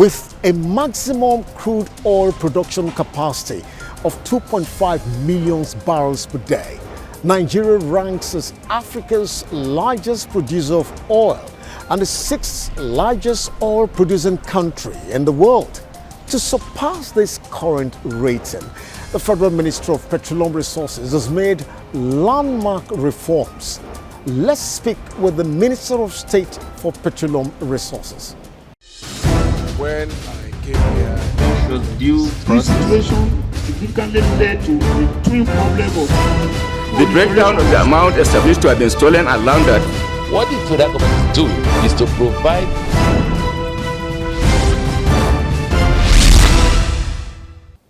With a maximum crude oil production capacity of 2.5 million barrels per day, Nigeria ranks as Africa's largest producer of oil and the sixth largest oil producing country in the world. To surpass this current rating, the Federal Ministry of Petroleum Resources has made landmark reforms. Let's speak with the Minister of State for Petroleum Resources. When I came here, this situation significantly led to the twin problem of the breakdown of the amount established to have been stolen and laundered. What the federal government is doing is to provide.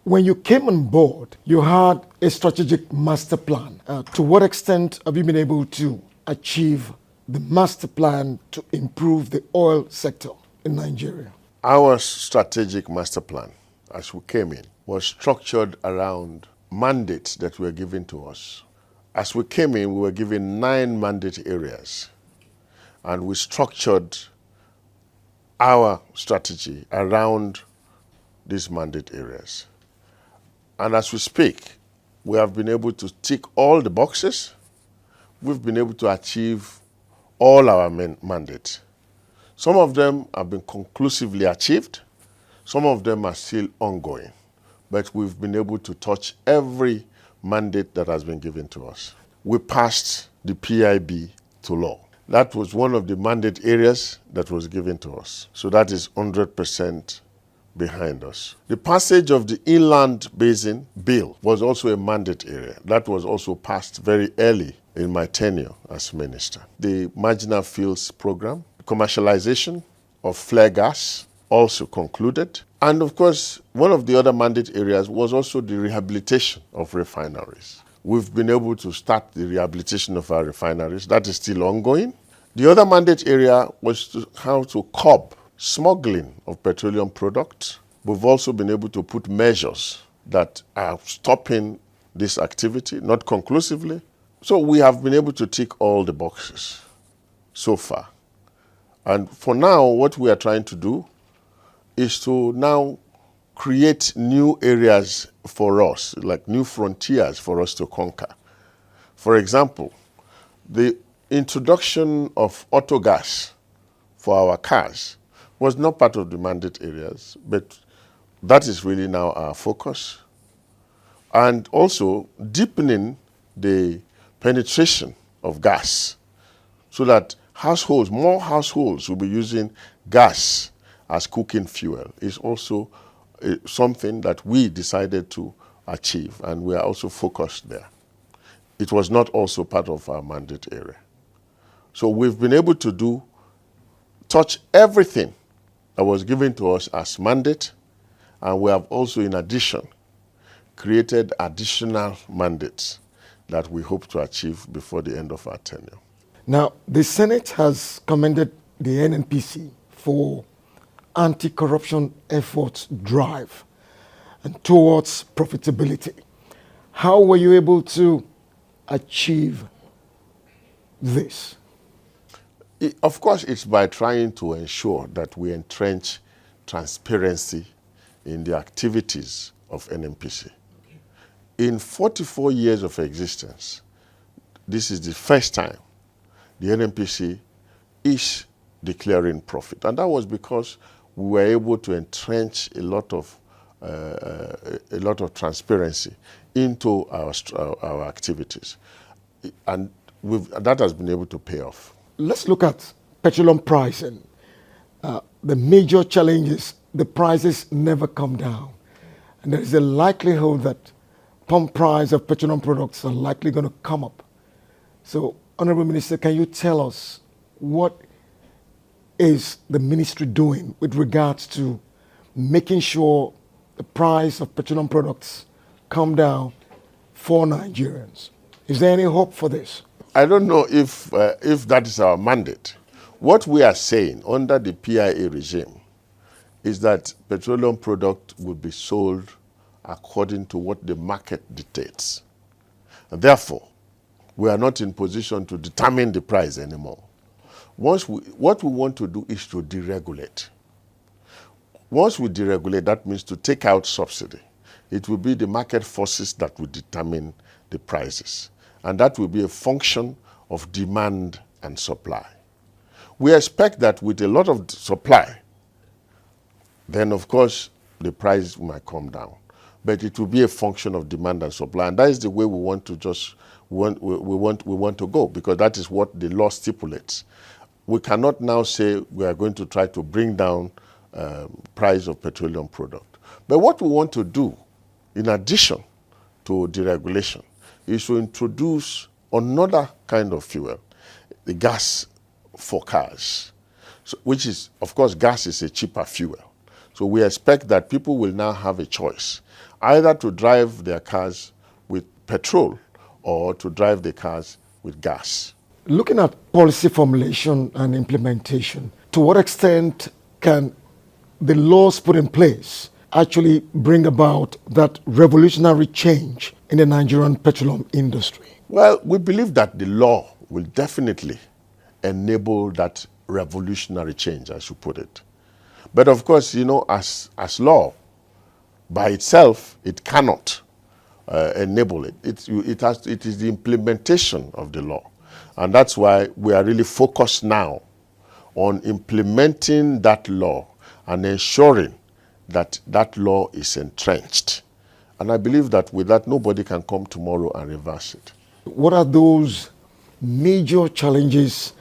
When you came on board, you had a strategic master plan. To what extent have you been able to achieve the master plan to improve the oil sector in Nigeria? our strategic master plan, as we came in, was structured around mandates that were given to us. As we came in, we were given 9 mandate areas, and we structured our strategy around these mandate areas. And as we speak, we have been able to tick all the boxes. We've been able to achieve all our mandates. Some of them have been conclusively achieved. Some of them are still ongoing. But we've been able to touch every mandate that has been given to us. We passed the PIB to law. That was one of the mandate areas that was given to us. So that is 100% behind us. The passage of the Inland Basin Bill was also a mandate area. That was also passed very early in my tenure as minister. The Marginal Fields Program, commercialization of flare gas also concluded. And of course, one of the other mandate areas was also the rehabilitation of refineries. We've been able to start the rehabilitation of our refineries. That is still ongoing. The other mandate area was how to curb smuggling of petroleum products. We've also been able to put measures that are stopping this activity, not conclusively. So we have been able to tick all the boxes so far. And for now, what we are trying to do is to now create new areas for us, like new frontiers for us to conquer. For example, the introduction of auto gas for our cars was not part of the mandate areas, but that is really now our focus. And also deepening the penetration of gas so that more households will be using gas as cooking fuel is also something that we decided to achieve, and we are also focused there. It was not also part of our mandate area. So we've been able to touch everything that was given to us as mandate, and we have also, in addition, created additional mandates that we hope to achieve before the end of our tenure. Now, the Senate has commended the NNPC for anti-corruption efforts drive and towards profitability. How were you able to achieve this? Of course, it's by trying to ensure that we entrench transparency in the activities of NNPC. In 44 years of existence, this is the first time the NNPC is declaring profit. And that was because we were able to entrench a lot of transparency into our activities. And that has been able to pay off. Let's look at petroleum pricing. The major challenge is the prices never come down. And there is a likelihood that pump price of petroleum products are likely going to come up. So, Honorable Minister, can you tell us what is the ministry doing with regards to making sure the price of petroleum products come down for Nigerians? Is there any hope for this? I don't know if that is our mandate. What we are saying under the PIA regime is that petroleum product will be sold according to what the market dictates. And therefore, we are not in position to determine the price anymore. What we want to do is to deregulate. Once we deregulate, that means to take out subsidy. It will be the market forces that will determine the prices. And that will be a function of demand and supply. We expect that with a lot of supply, then of course the price might come down. But it will be a function of demand and supply. And that is the way we want to we want to go, because that is what the law stipulates. We cannot now say we are going to try to bring down price of petroleum product. But what we want to do, in addition to deregulation, is to introduce another kind of fuel, the gas for cars, so, which is, of course, gas is a cheaper fuel. So we expect that people will now have a choice, either to drive their cars with petrol or to drive their cars with gas. Looking at policy formulation and implementation, to what extent can the laws put in place actually bring about that revolutionary change in the Nigerian petroleum industry? Well, we believe that the law will definitely enable that revolutionary change, as you put it. But of course, you know, as law, by itself, it cannot enable it. It is the implementation of the law. And that's why we are really focused now on implementing that law and ensuring that that law is entrenched. And I believe that with that, nobody can come tomorrow and reverse it. What are those major challenges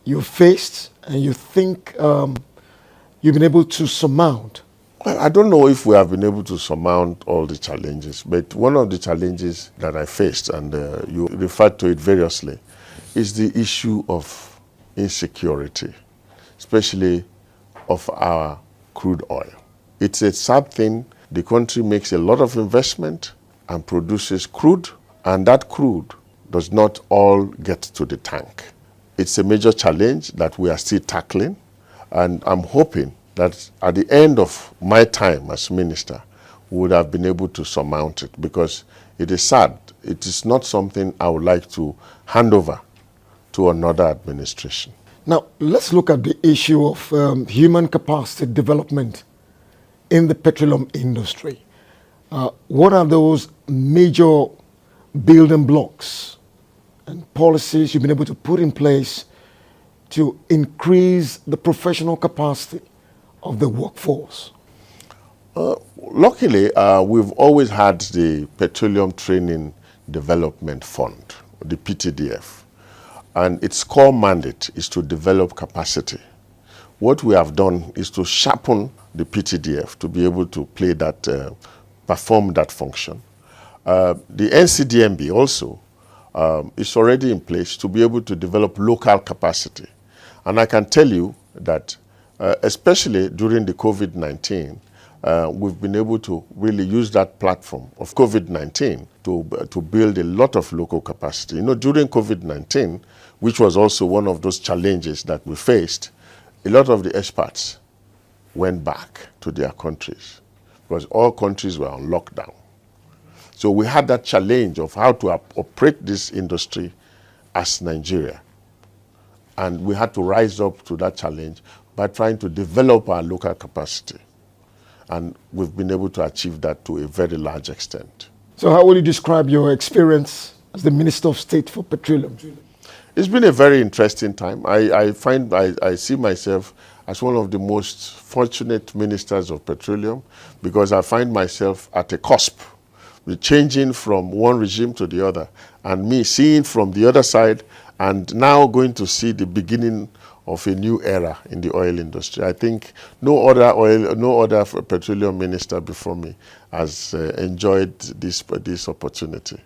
you faced and you think you've been able to surmount? Well, I don't know if we have been able to surmount all the challenges, but one of the challenges that I faced, and you referred to it variously, is the issue of insecurity, especially of our crude oil. It's a sad thing. The country makes a lot of investment and produces crude, and that crude does not all get to the tank. It's a major challenge that we are still tackling, and I'm hoping that at the end of my time as minister, we would have been able to surmount it, because it is sad. It is not something I would like to hand over to another administration. Now, let's look at the issue of human capacity development in the petroleum industry. What are those major building blocks and policies you've been able to put in place to increase the professional capacity of the workforce? Luckily, we've always had the Petroleum Training Development Fund, the PTDF. And its core mandate is to develop capacity. What we have done is to sharpen the PTDF to be able to play that, perform that function. The NCDMB also is already in place to be able to develop local capacity. And I can tell you that, especially during the COVID-19, we've been able to really use that platform of COVID-19 to build a lot of local capacity. You know, during COVID-19, which was also one of those challenges that we faced, a lot of the experts went back to their countries because all countries were on lockdown. So we had that challenge of how to operate this industry as Nigeria. And we had to rise up to that challenge by trying to develop our local capacity. And we've been able to achieve that to a very large extent. So how would you describe your experience as the Minister of State for Petroleum? It's been a very interesting time. I see myself as one of the most fortunate ministers of petroleum, because I find myself at a cusp, changing from one regime to the other, and me seeing from the other side, and now going to see the beginning of a new era in the oil industry. I think no other petroleum minister before me has enjoyed this opportunity.